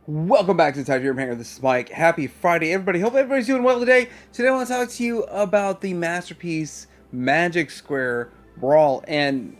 Welcome back to the Tide Hanger. This is Mike. Happy Friday, everybody. Hope everybody's doing well today. Today I want to talk to you about the masterpiece Magic Square Brawl and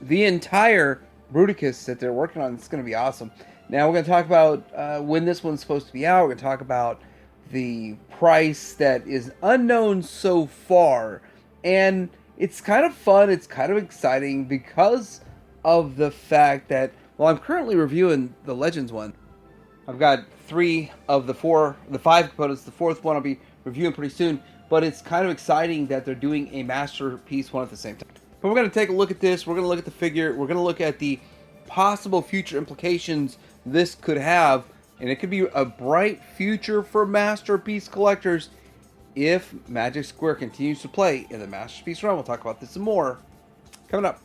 the entire Bruticus that they're working on. It's going to be awesome. Now we're going to talk about when this one's supposed to be out. We're going to talk about the price that is unknown so far. And it's kind of fun. It's kind of exciting because of the fact that, well, I'm currently reviewing the Legends one. I've got three of the five components. The fourth one I'll be reviewing pretty soon. But it's kind of exciting that they're doing a masterpiece one at the same time. But we're going to take a look at this. We're going to look at the figure. We're going to look at the possible future implications this could have. And it could be a bright future for masterpiece collectors if Magic Square continues to play in the masterpiece realm. We'll talk about this some more coming up.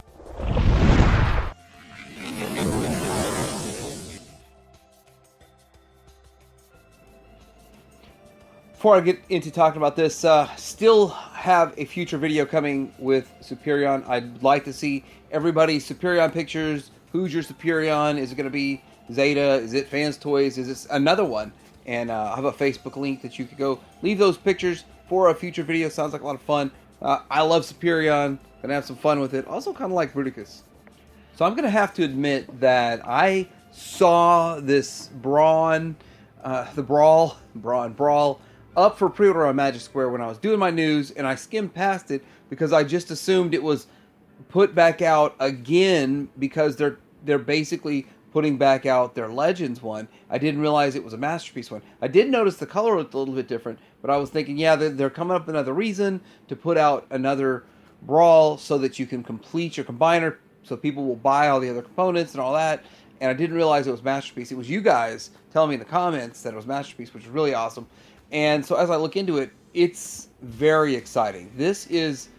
Before I get into talking about this, still have a future video coming with Superion. I'd like to see everybody's Superion pictures. Who's your Superion? Is it going to be Zeta? Is it Fans Toys? Is this another one? And I have a Facebook link that you could go leave those pictures for a future video. Sounds like a lot of fun. I love Superion. Gonna have some fun with it. Also kind of like Bruticus. So I'm going to have to admit that I saw this Brawl up for pre-order on Magic Square when I was doing my news, and I skimmed past it because I just assumed it was put back out again because they're basically putting back out their Legends one. I didn't realize it was a Masterpiece one. I did notice the color was a little bit different, but I was thinking, yeah, they're coming up with another reason to put out another Brawl so that you can complete your combiner, so people will buy all the other components and all that. And I didn't realize it was Masterpiece. It was you guys telling me in the comments that it was Masterpiece, which is really awesome. And so as I look into it, it's very exciting. This is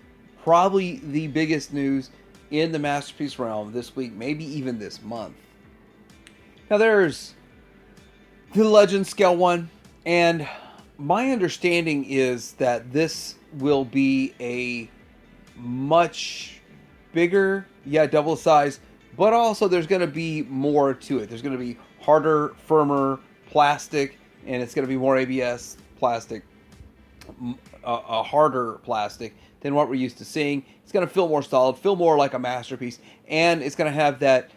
probably the biggest news in the Masterpiece realm this week, maybe even this month. Now there's the Legend Scale 1, and my understanding is that this will be a much bigger, double size, but also there's going to be more to it. There's going to be harder, firmer plastic, and it's going to be more ABS plastic, a harder plastic than what we're used to seeing. It's going to feel more solid, feel more like a masterpiece, and it's going to have that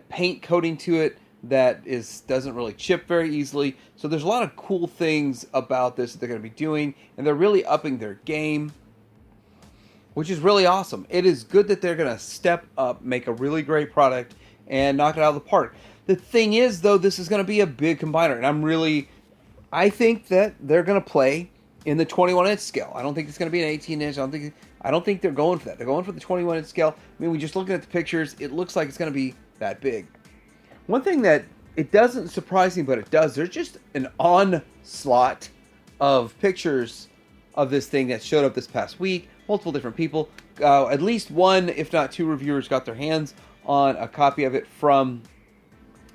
paint coating to it that doesn't really chip very easily. So there's a lot of cool things about this that they're going to be doing, and they're really upping their game, which is really awesome. It is good that they're going to step up, make a really great product, and knock it out of the park. The thing is, though, this is going to be a big combiner, and I think that they're going to play in the 21-inch scale. I don't think it's going to be an 18-inch. I don't think they're going for that. They're going for the 21-inch scale. I mean, we just looking at the pictures, it looks like it's going to be that big. One thing that it doesn't surprise me, but it does, there's just an onslaught of pictures of this thing that showed up this past week. Multiple different people. At least one, if not two reviewers got their hands on a copy of it from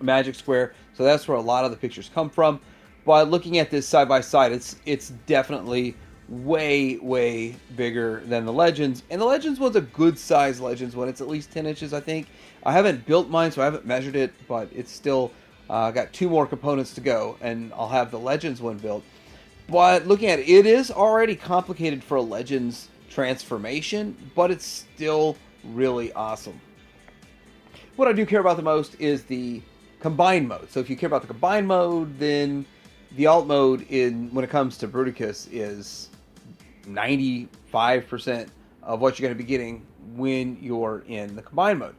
Magic Square. So that's where a lot of the pictures come from. But looking at this side by side, it's definitely way, way bigger than the Legends. And the Legends one's a good size Legends one. It's at least 10 inches, I think. I haven't built mine, so I haven't measured it, but it's still got two more components to go, and I'll have the Legends one built. But looking at it, it is already complicated for a Legends transformation, but it's still really awesome. What I do care about the most is the combine mode. So if you care about the combine mode, then the alt mode when it comes to Bruticus is 95% of what you're going to be getting when you're in the combine mode.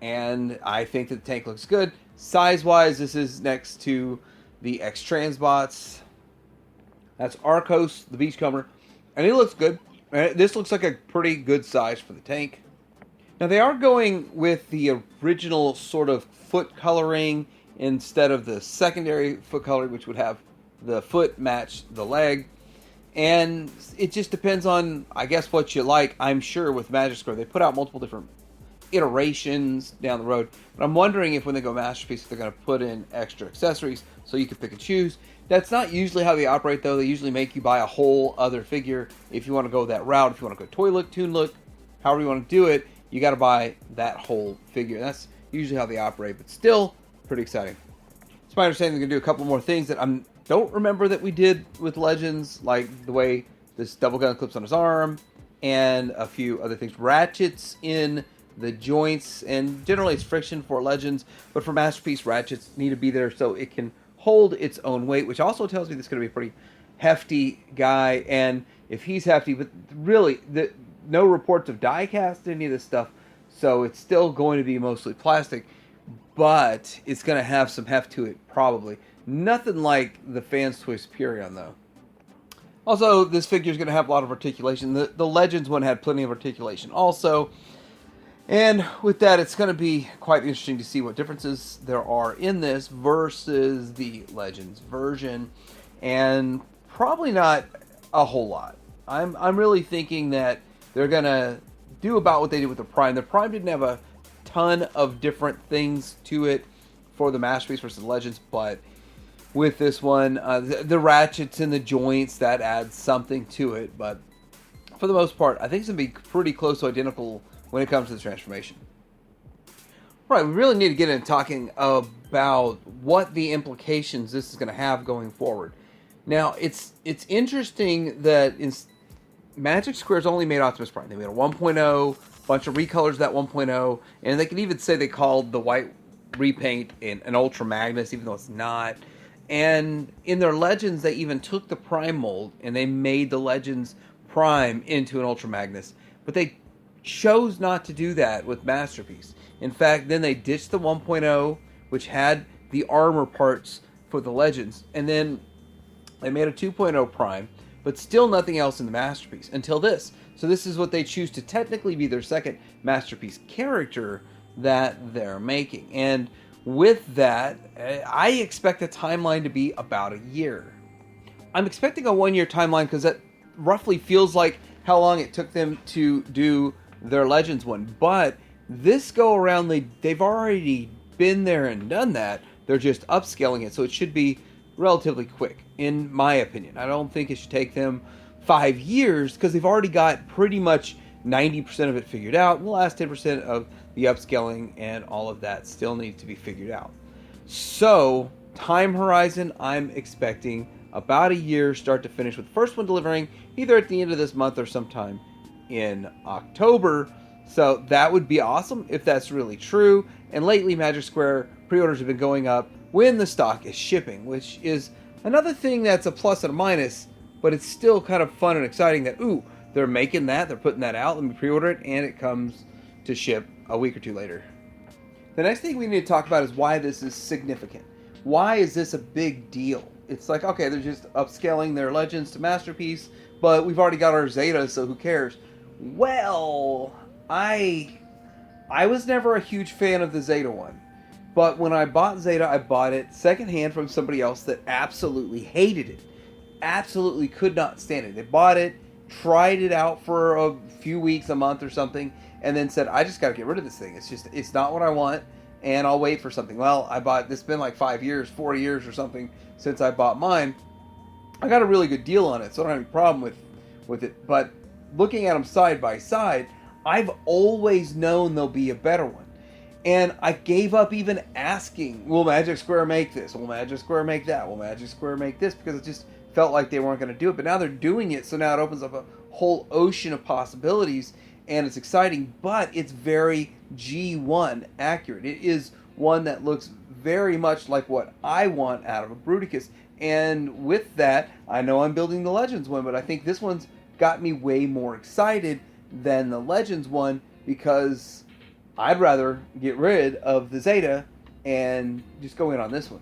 And I think that the tank looks good. Size-wise, this is next to the X-Transbots. That's Aros, the Beachcomber. And it looks good. This looks like a pretty good size for the tank. Now they are going with the original sort of foot coloring instead of the secondary foot coloring, which would have the foot match the leg. And it just depends on, I guess, what you like. I'm sure with Magic Square, they put out multiple different iterations down the road. But I'm wondering if when they go Masterpiece, if they're going to put in extra accessories so you can pick and choose. That's not usually how they operate, though. They usually make you buy a whole other figure if you want to go that route. If you want to go toy look, toon look, however you want to do it, you got to buy that whole figure. That's usually how they operate, but still pretty exciting. It's my understanding they're going to do a couple more things that I don't remember that we did with Legends, like the way this double gun clips on his arm, and a few other things. Ratchets in the joints, and generally it's friction for Legends, but for Masterpiece, ratchets need to be there so it can hold its own weight, which also tells me this is going to be a pretty hefty guy, and if he's hefty, but really, no reports of die cast, any of this stuff, so it's still going to be mostly plastic, but it's going to have some heft to it, probably. Nothing like the fans' toy Superion, though. Also, this figure is going to have a lot of articulation. The Legends one had plenty of articulation also, and with that, it's going to be quite interesting to see what differences there are in this versus the Legends version, and probably not a whole lot. I'm really thinking that they're going to do about what they did with the Prime. The Prime didn't have a ton of different things to it for the Masterpiece versus Legends, but with this one, the ratchets and the joints, that adds something to it, but for the most part, I think it's going to be pretty close to identical when it comes to the transformation. Right, we really need to get into talking about what the implications this is going to have going forward. Now, it's interesting that Magic Square's only made Optimus Prime. They made a 1.0, bunch of recolors of that 1.0, and they can even say they called the white repaint an Ultra Magnus, even though it's not. And in their Legends, they even took the Prime mold and they made the Legends Prime into an Ultra Magnus. But they chose not to do that with Masterpiece. In fact, then they ditched the 1.0, which had the armor parts for the Legends, and then they made a 2.0 Prime, but still nothing else in the Masterpiece until this. So this is what they choose to technically be their second Masterpiece character that they're making. And with that, I expect the timeline to be about a year. I'm expecting a 1-year timeline because that roughly feels like how long it took them to do their Legends one. But this go around, they've already been there and done that. They're just upscaling it, so it should be relatively quick, in my opinion. I don't think it should take them 5 years because they've already got pretty much 90% of it figured out. And the last 10% of the upscaling and all of that still needs to be figured out. So, time horizon, I'm expecting about a year start to finish, with the first one delivering either at the end of this month or sometime in October. So that would be awesome if that's really true. And lately, Magic Square pre-orders have been going up when the stock is shipping, which is another thing that's a plus and a minus, but it's still kind of fun and exciting that, ooh, they're making that, they're putting that out, let me pre-order it, and it comes to ship a week or two later. The next thing we need to talk about is why this is significant. Why is this a big deal? It's like, okay, they're just upscaling their Legends to Masterpiece, but we've already got our Zeta, so who cares? Well, I was never a huge fan of the Zeta one. But when I bought Zeta, I bought it secondhand from somebody else that absolutely hated it. Absolutely could not stand it. They bought it, tried it out for a few weeks, a month or something, and then said, I just got to get rid of this thing. It's not what I want, and I'll wait for something. Well, it's been like 4 years or something since I bought mine. I got a really good deal on it, so I don't have any problem with it. But looking at them side by side, I've always known there'll be a better one. And I gave up even asking, will Magic Square make this? Will Magic Square make that? Will Magic Square make this? Because it just felt like they weren't going to do it. But now they're doing it, so now it opens up a whole ocean of possibilities, and it's exciting, but it's very G1 accurate. It is one that looks very much like what I want out of a Bruticus. And with that, I know I'm building the Legends one, but I think this one's got me way more excited than the Legends one, because I'd rather get rid of the Zeta and just go in on this one.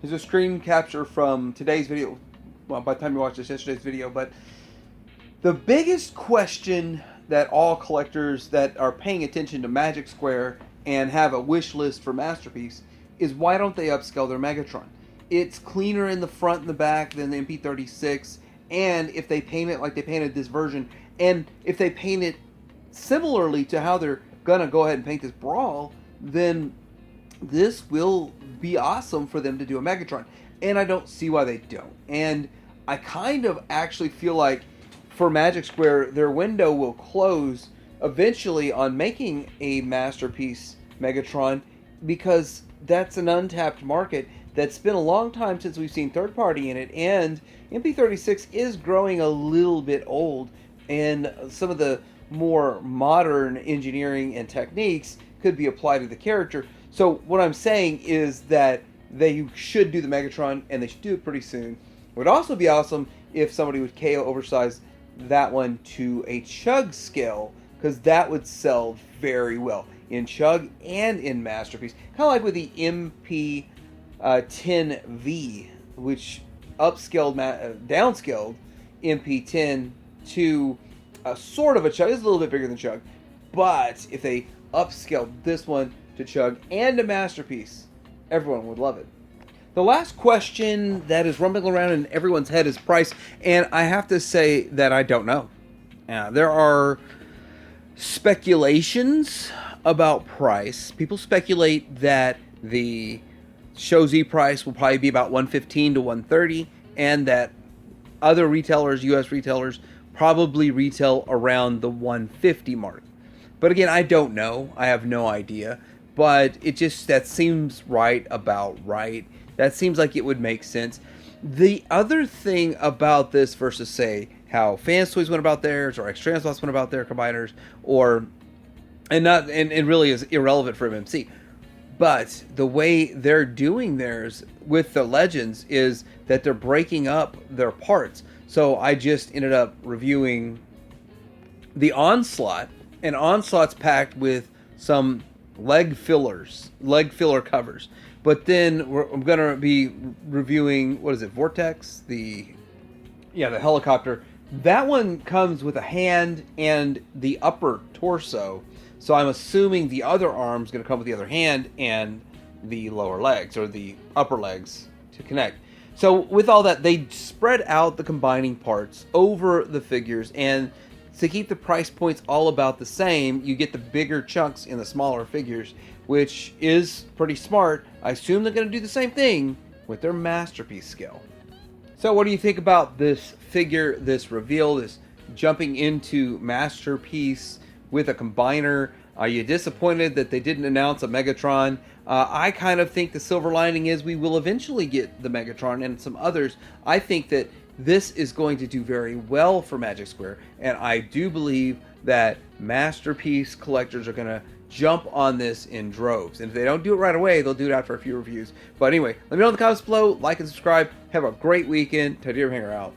Here's a screen capture from today's video. Well, by the time you watch this, yesterday's video. But the biggest question that all collectors that are paying attention to Magic Square and have a wish list for Masterpiece is, why don't they upscale their Megatron? It's cleaner in the front and the back than the MP36. And if they paint it like they painted this version, and if they paint it similarly to how they're going to go ahead and paint this Brawl, then this will be awesome for them to do a Megatron. And I don't see why they don't. And I kind of actually feel like for Magic Square, their window will close eventually on making a Masterpiece Megatron, because that's an untapped market that's been a long time since we've seen third party in it, and MP36 is growing a little bit old, and some of the more modern engineering and techniques could be applied to the character. So what I'm saying is that they should do the Megatron, and they should do it pretty soon. It would also be awesome if somebody would KO oversize that one to a Chug scale, because that would sell very well in Chug and in Masterpiece. Kind of like with the MP10V, which downscaled MP10 to a sort of a Chug. It's a little bit bigger than Chug. But if they upscaled this one to Chug and a Masterpiece, everyone would love it. The last question that is rumbling around in everyone's head is price, and I have to say that I don't know. There are speculations about price. People speculate that the Show Z price will probably be about $115 to $130, and that other retailers, U.S. retailers, probably retail around the $150 mark. But again, I don't know. I have no idea. But that seems about right. That seems like it would make sense. The other thing about this versus, say, how Fans Toys went about theirs, or X-Translots went about their combiners, and really is irrelevant for MMC. But the way they're doing theirs with the Legends is that they're breaking up their parts. So I just ended up reviewing the Onslaught, and Onslaught's packed with some leg filler covers. But then I'm going to be reviewing, Vortex? The helicopter. That one comes with a hand and the upper torso. So I'm assuming the other arm's going to come with the other hand and the lower legs, or the upper legs, to connect. So with all that, they spread out the combining parts over the figures, and to keep the price points all about the same, you get the bigger chunks in the smaller figures, which is pretty smart. I assume they're going to do the same thing with their Masterpiece scale. So what do you think about this figure, this reveal, this jumping into Masterpiece with a combiner? Are you disappointed that they didn't announce a Megatron? I kind of think the silver lining is we will eventually get the Megatron and some others. I think that this is going to do very well for Magic Square, and I do believe that Masterpiece collectors are going to jump on this in droves. And if they don't do it right away, they'll do it after a few reviews. But anyway, let me know in the comments below, like and subscribe. Have a great weekend. Tadira Hanger out.